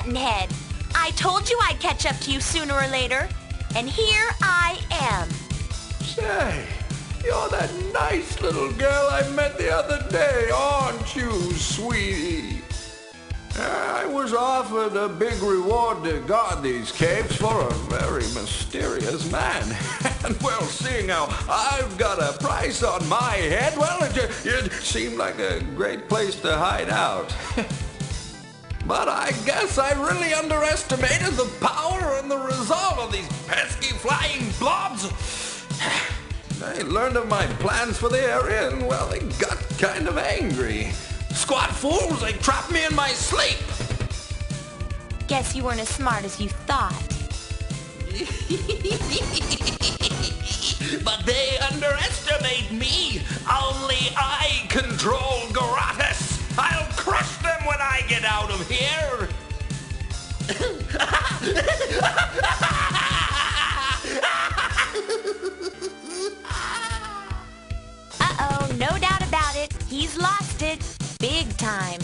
Muttonhead. I told you I'd catch up to you sooner or later, and here I am. Say, you're that nice little girl I met the other day, aren't you, sweetie? I was offered a big reward to guard these caves for a very mysterious man. And well, seeing how I've got a price on my head, well, it seemed like a great place to hide out. But I guess I really underestimated the power and the resolve of these pesky flying blobs. They learned of my plans for the area and, well, they got kind of angry. Squat fools, they trapped me in my sleep. Guess you weren't as smart as you thought. But they underestimate me. Only I control Goradus. I'll crush them when I get out of here. Uh-oh, no doubt about it. He's lost it. Big time.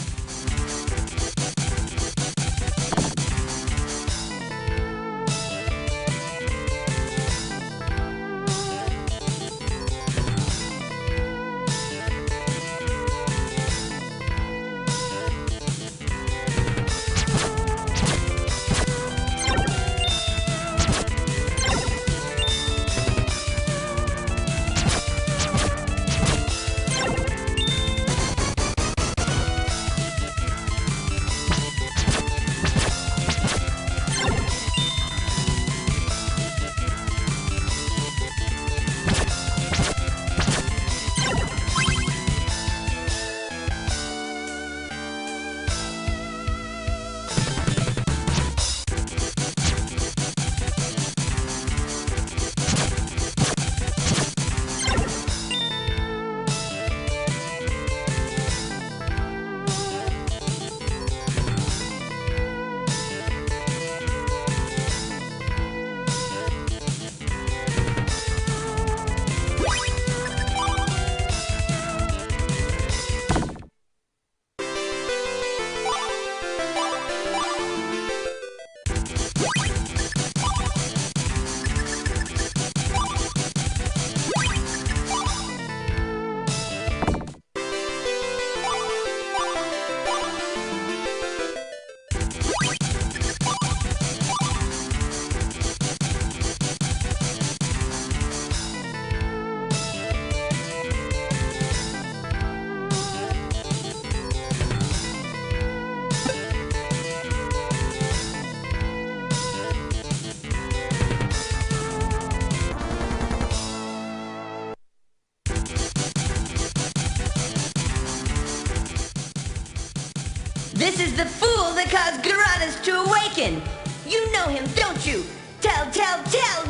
This is the fool that caused Goradus to awaken. You know him, don't you? Tell,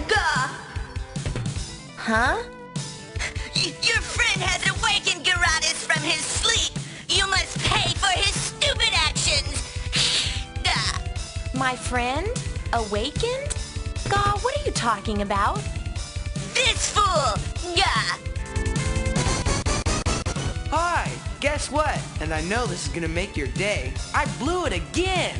Gah! Huh? Your friend has awakened Goradus from his sleep. You must pay for his stupid actions. Gah! My friend? Awakened? Gaw, what are you talking about? This fool! Gah! Hi! Guess what? And I know this is gonna make your day. I blew it again!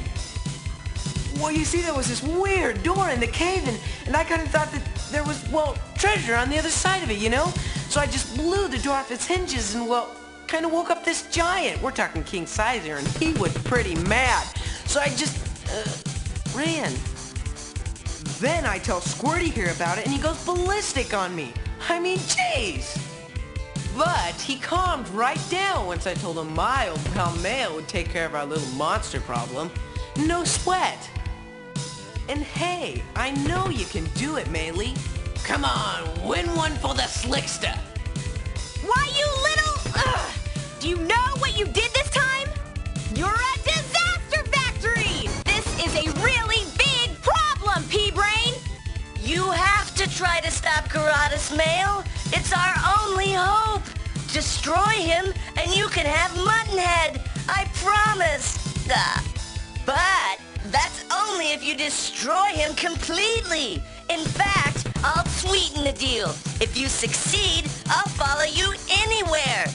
Well, you see, there was this weird door in the cave, and I kind of thought that there was, well, treasure on the other side of it, you know? So I just blew the door off its hinges and, well, kind of woke up this giant. We're talking king size here, and he was pretty mad. So I just, ran. Then I tell Squirty here about it, and he goes ballistic on me. I mean, jeez! But he calmed right down once I told him my old pal Mail would take care of our little monster problem. No sweat. And hey, I know you can do it, Maylee. Come on, win one for the slickster. Why, you little... Do you know what you did this time? You're a disaster factory! This is a really big problem, Pea-Brain! You have to try to stop Goradus, Mail. It's our only hope. Destroy him, and you can have Muttonhead. I promise. But that's only if you destroy him completely. In fact, I'll sweeten the deal. If you succeed, I'll follow you anywhere.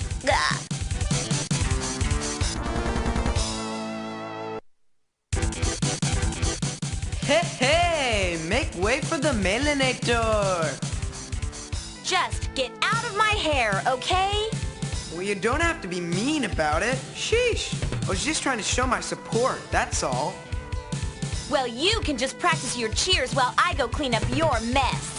Hey, hey! Make way for the Melanator! Just get out of my hair, okay? Well, you don't have to be mean about it. Sheesh! I was just trying to show my support, that's all. Well, you can just practice your cheers while I go clean up your mess.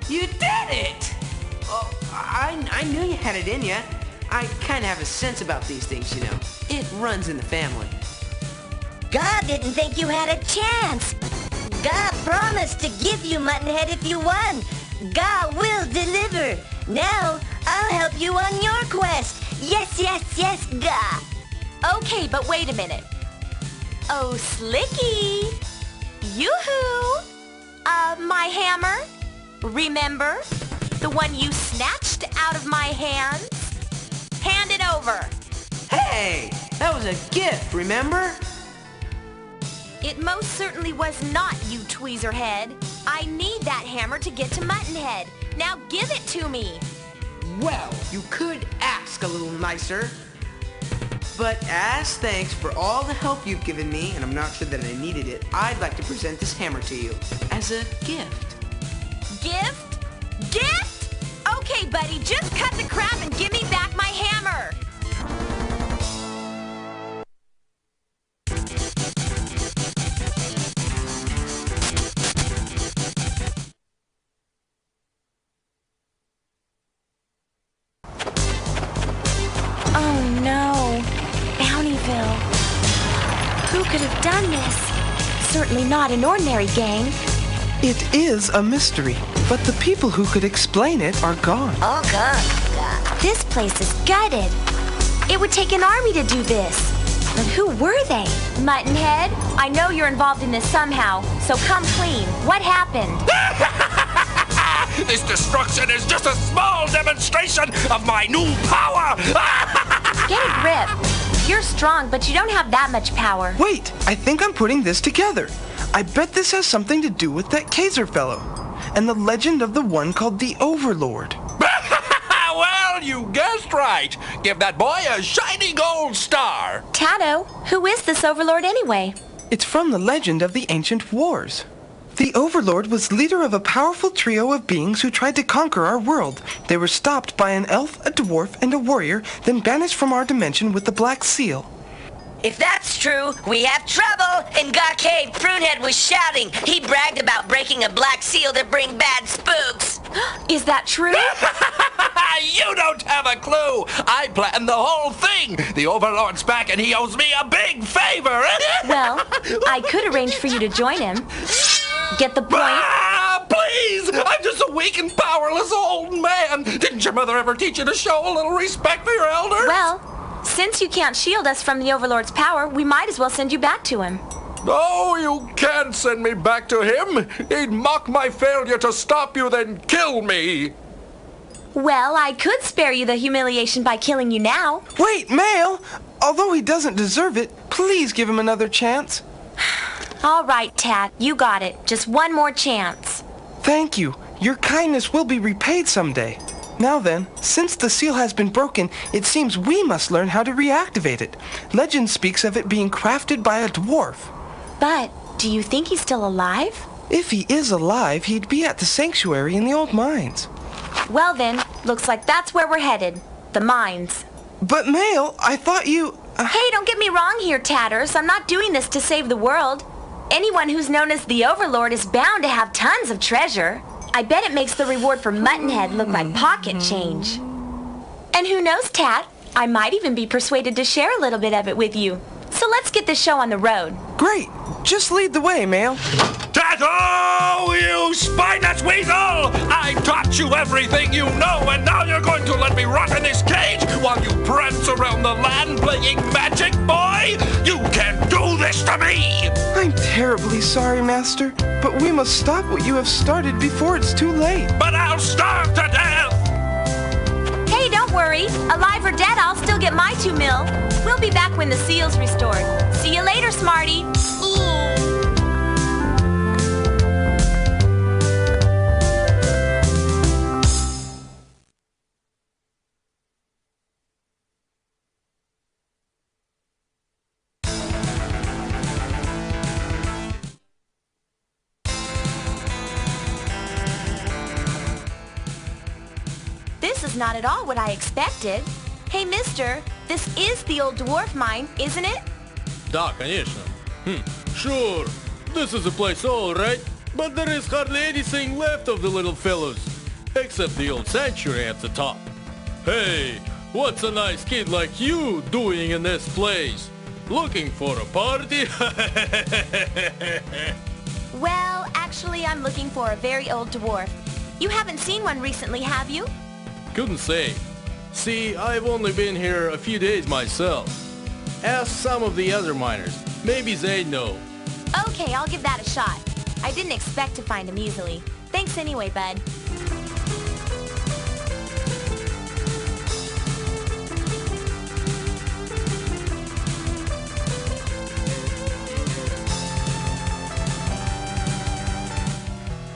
You did it! Oh, I knew you had it in you. I kind of have a sense about these things, you know. It runs in the family. God didn't think you had a chance. God promised to give you Muttonhead if you won. God will deliver. Now, I'll help you on your quest. Yes, yes, yes, God. Okay, but wait a minute. Oh, Slicky. Yoo-hoo. My hammer? Remember? The one you snatched out of my hands? Hand it over. Hey! That was a gift, remember? It most certainly was not, you tweezerhead. I need that hammer to get to Muttonhead. Now give it to me. Well, you could ask a little nicer. But as thanks for all the help you've given me, and I'm not sure that I needed it, I'd like to present this hammer to you as a gift. Gift? Gift? Okay, buddy, just cut the crap and give me back my hammer. Oh no, Bountyville. Who could have done this? Certainly not an ordinary gang. It is a mystery. but the people who could explain it are gone. All gone. This place is gutted. It would take an army to do this. But who were they? Muttonhead, I know you're involved in this somehow, so come clean. What happened? This destruction is just a small demonstration of my new power! Get a grip. You're strong, but you don't have that much power. Wait, I think I'm putting this together. I bet this has something to do with that Kaiser fellow, and the legend of the one called the Overlord. Well, you guessed right. Give that boy a shiny gold star. Tatto, who is this Overlord anyway? It's from the legend of the ancient wars. The Overlord was leader of a powerful trio of beings who tried to conquer our world. They were stopped by an elf, a dwarf, and a warrior, then banished from our dimension with the Black Seal. If that's true, we have trouble. In Gar Cave, Prunehead was shouting. He bragged about breaking a black seal to bring bad spooks. Is that true? You don't have a clue. I planned the whole thing. The Overlord's back and he owes me a big favor. Well, I could arrange for you to join him. Get the point? Ah, please! I'm just a weak and powerless old man. Didn't your mother ever teach you to show a little respect for your elders? Well, since you can't shield us from the Overlord's power, we might as well send you back to him. No, you can't send me back to him. He'd mock my failure to stop you, then kill me. Well, I could spare you the humiliation by killing you now. Wait, Mail! Although he doesn't deserve it, please give him another chance. All right, Tat, you got it. Just one more chance. Thank you. Your kindness will be repaid someday. Now then, since the seal has been broken, it seems we must learn how to reactivate it. Legend speaks of it being crafted by a dwarf. But do you think he's still alive? If he is alive, he'd be at the sanctuary in the old mines. Well then, looks like that's where we're headed. The mines. But Mail, I thought you... Hey, don't get me wrong here, Tatters. I'm not doing this to save the world. Anyone who's known as the Overlord is bound to have tons of treasure. I bet it makes the reward for Muttonhead look like pocket change. And who knows, Tat? I might even be persuaded to share a little bit of it with you. So let's get this show on the road. Great. Just lead the way, Mail. Tatto, you spineless weasel! I taught you everything you know, and now you're going to let me rot in this cage while you prance around the land playing magic, boy? You can't do this to me! I'm terribly sorry, Master, but we must stop what you have started before it's too late. But I'll starve to death! Hey, don't worry. Alive or dead, I'll still get my 2 mil. We'll be back when the seal's restored. See you later, Smarty. This is not at all what I expected. Hey, mister, this is the old dwarf mine, isn't it? Да, конечно. Sure, this is a place all right, but there is hardly anything left of the little fellows, except the old sanctuary at the top. Hey, what's a nice kid like you doing in this place? Looking for a party? Well, actually, I'm looking for a very old dwarf. You haven't seen one recently, have you? Couldn't say. See, I've only been here a few days myself. Ask some of the other miners. Maybe they know. Okay, I'll give that a shot. I didn't expect to find him easily. Thanks anyway, bud.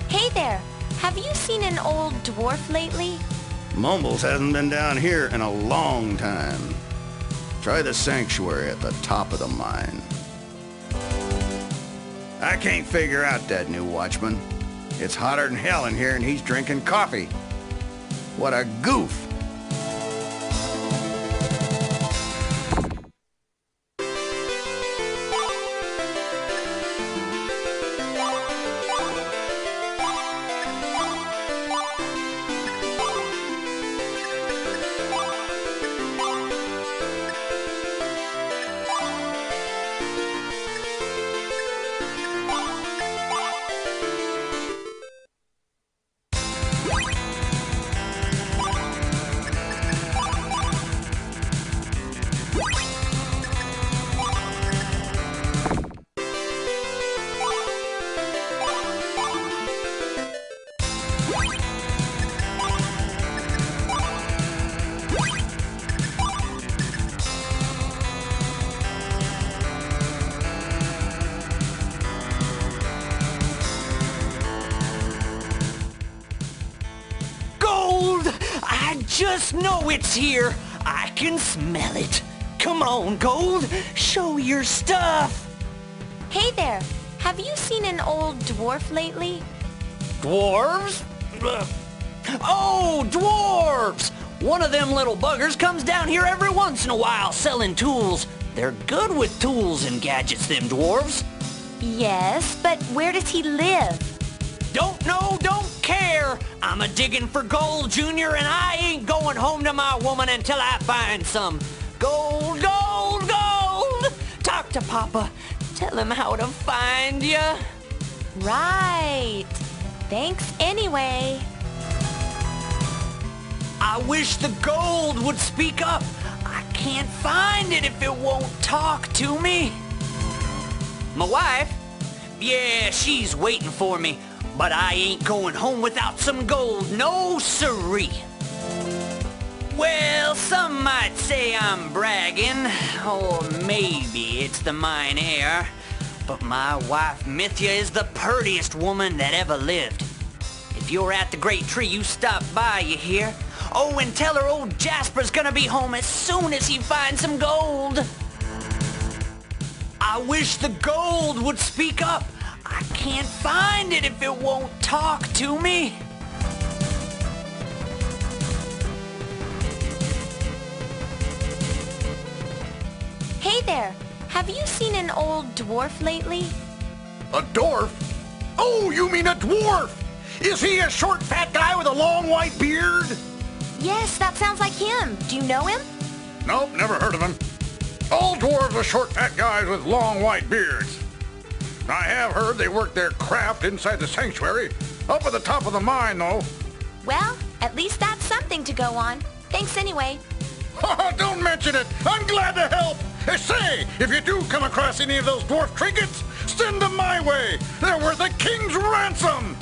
Hey there, have you seen an old dwarf lately? Mumbles hasn't been down here in a long time. Try the sanctuary at the top of the mine. I can't figure out that new watchman. It's hotter than hell in here and he's drinking coffee. What a goof. just know it's here. I can smell it. Come on, Gold. Show your stuff. Hey there, have you seen an old dwarf lately? Dwarves? Oh, dwarves! One of them little buggers comes down here every once in a while selling tools. They're good with tools and gadgets, them dwarves. Yes, but where does he live? Don't know, don't care. I'm a digging for gold, Junior, and I ain't going home to my woman until I find some. Gold, gold, gold! Talk to Papa. Tell him how to find ya. Right. Thanks anyway. I wish the gold would speak up. I can't find it if it won't talk to me. My wife? Yeah, she's waiting for me. But I ain't going home without some gold, no siree. Well, some might say I'm bragging, or maybe it's the mine air. But my wife Mithya is the purtiest woman that ever lived. If you're at the great tree, you stop by, you hear? Oh, and tell her old Jasper's gonna be home as soon as he finds some gold. I wish the gold would speak up. I can't find it if it won't talk to me. Hey there, have you seen an old dwarf lately? A dwarf? Oh, you mean a dwarf? Is he a short, fat guy with a long white beard? Yes, that sounds like him. Do you know him? Nope, never heard of him. All dwarves are short, fat guys with long white beards. I have heard they work their craft inside the sanctuary. Up at the top of the mine, though. Well, at least that's something to go on. Thanks anyway. Don't mention it. I'm glad to help. Say, if you do come across any of those dwarf trinkets, send them my way. They're worth a king's ransom.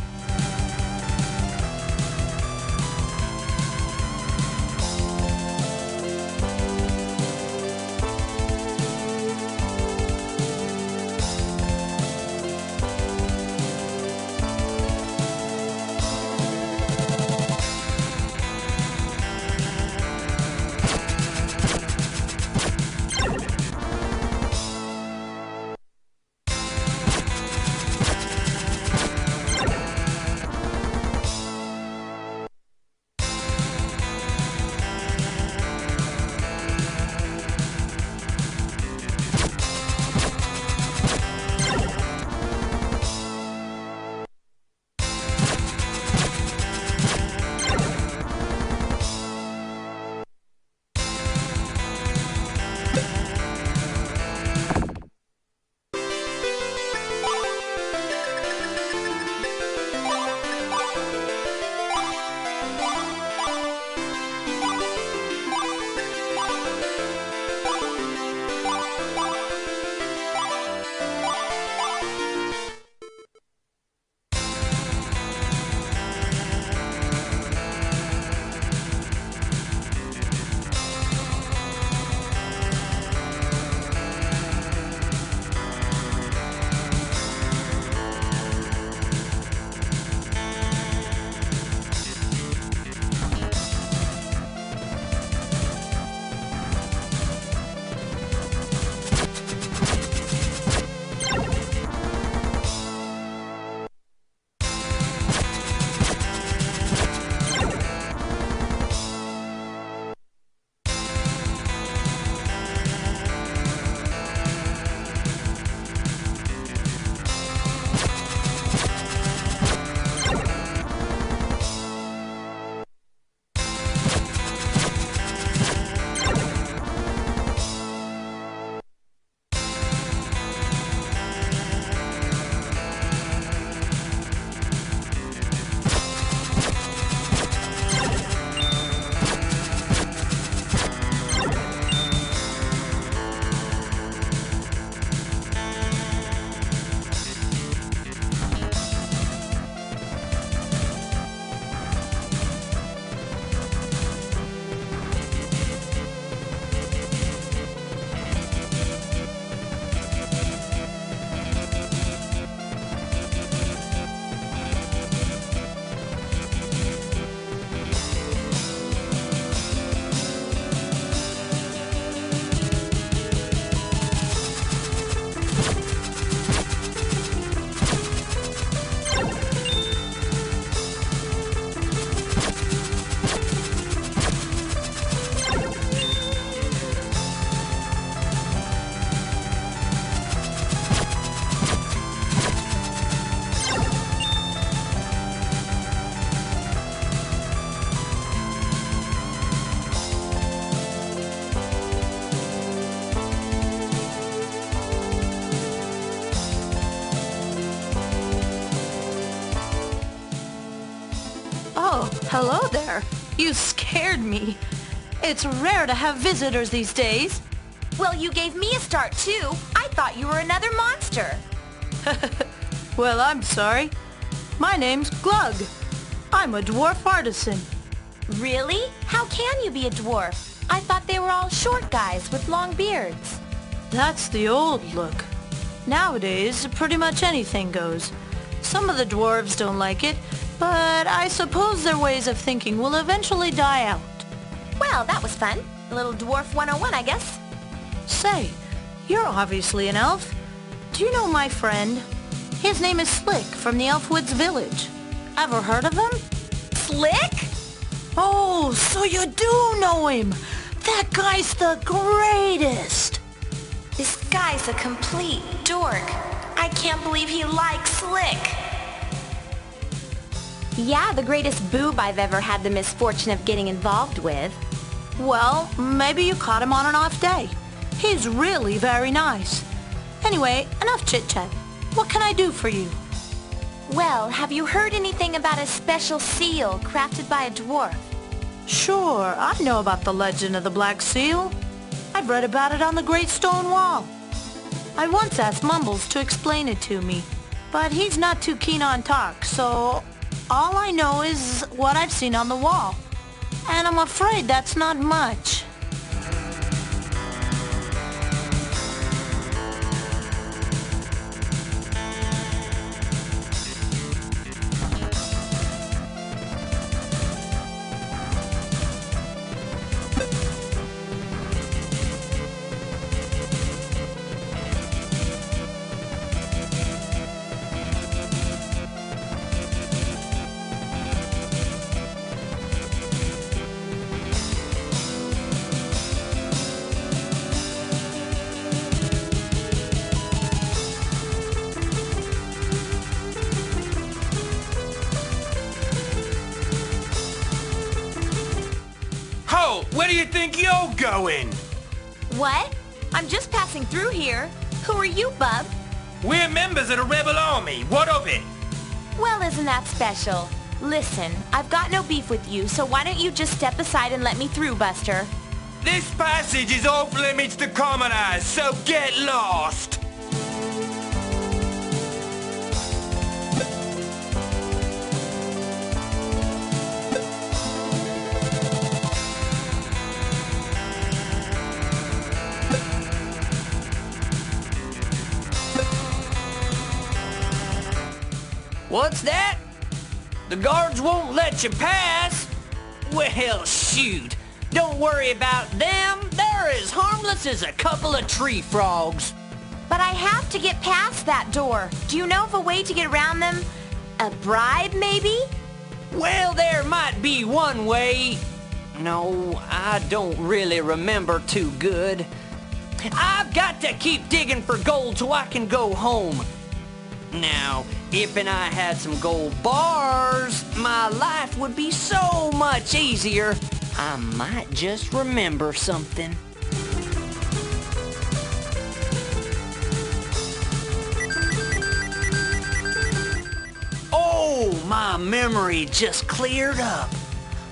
Hello there. You scared me. It's rare to have visitors these days. Well, you gave me a start, too. I thought you were another monster. Well, I'm sorry. My name's Glug. I'm a dwarf artisan. Really? How can you be a dwarf? I thought they were all short guys with long beards. That's the old look. Nowadays, pretty much anything goes. Some of the dwarves don't like it, but I suppose their ways of thinking will eventually die out. Well, that was fun. A little dwarf 101, I guess. Say, you're obviously an elf. Do you know my friend? His name is Slick from the Elfwoods village. Ever heard of him? Slick? Oh, so you do know him. That guy's the greatest. This guy's a complete dork. I can't believe he likes Slick. Yeah, the greatest boob I've ever had the misfortune of getting involved with. Well, maybe you caught him on an off day. He's really very nice. Anyway, enough chit-chat. What can I do for you? Well, have you heard anything about a special seal crafted by a dwarf? Sure, I know about the legend of the Black Seal. I've read about it on the Great Stone Wall. I once asked Mumbles to explain it to me, but he's not too keen on talk, so all I know is what I've seen on the wall. And I'm afraid that's not much. Where do you think you're going? What? I'm just passing through here. Who are you, bub? We're members of the rebel army. What of it? Well, isn't that special? Listen, I've got no beef with you, so why don't you just step aside and let me through, Buster? This passage is off limits to commoners, so get lost. What's that? The guards won't let you pass? Well, shoot. Don't worry about them. They're as harmless as a couple of tree frogs. But I have to get past that door. Do you know of a way to get around them? A bribe, maybe? Well, there might be one way. No, I don't really remember too good. I've got to keep digging for gold so I can go home. Now, if and I had some gold bars, my life would be so much easier. I might just remember something. Oh, my memory just cleared up.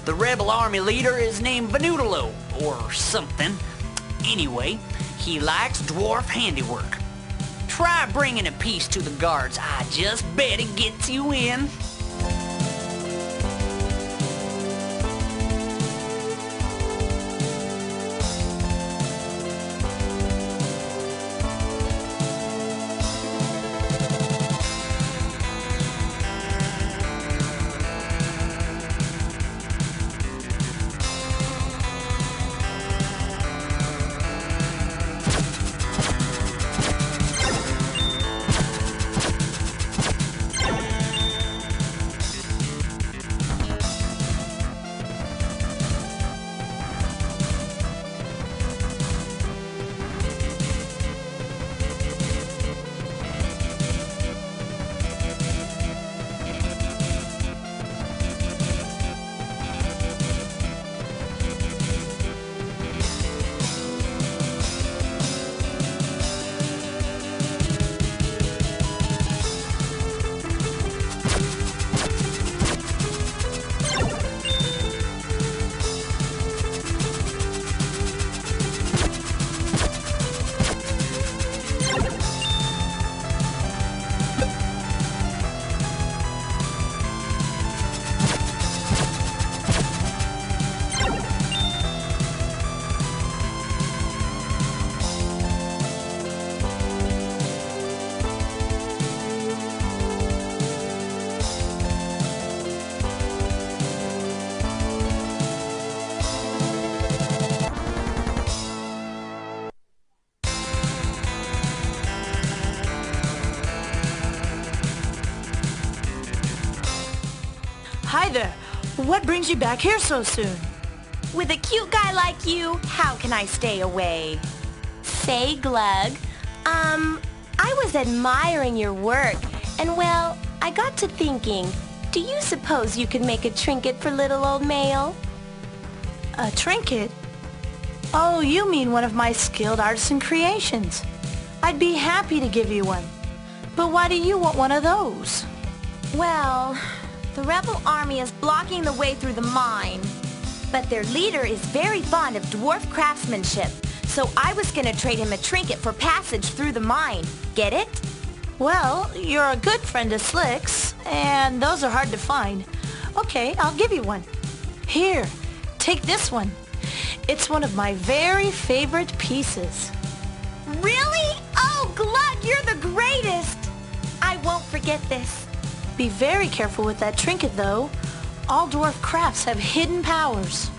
The rebel army leader is named Vanudalo, or something. Anyway, he likes dwarf handiwork. Try bringing a piece to the guards. I just bet it gets you in. What brings you back here so soon? With a cute guy like you, how can I stay away? Say, Glug, I was admiring your work, and well, I got to thinking, do you suppose you could make a trinket for little old Mail? A trinket? Oh, you mean one of my skilled artisan creations. I'd be happy to give you one. But why do you want one of those? Well, the rebel army is blocking the way through the mine. But their leader is very fond of dwarf craftsmanship, so I was gonna trade him a trinket for passage through the mine. Get it? Well, you're a good friend of Slick's, and those are hard to find. Okay, I'll give you one. Here, take this one. It's one of my very favorite pieces. Really? Oh, Glug, you're the greatest! I won't forget this. Be very careful with that trinket, though. All dwarf crafts have hidden powers.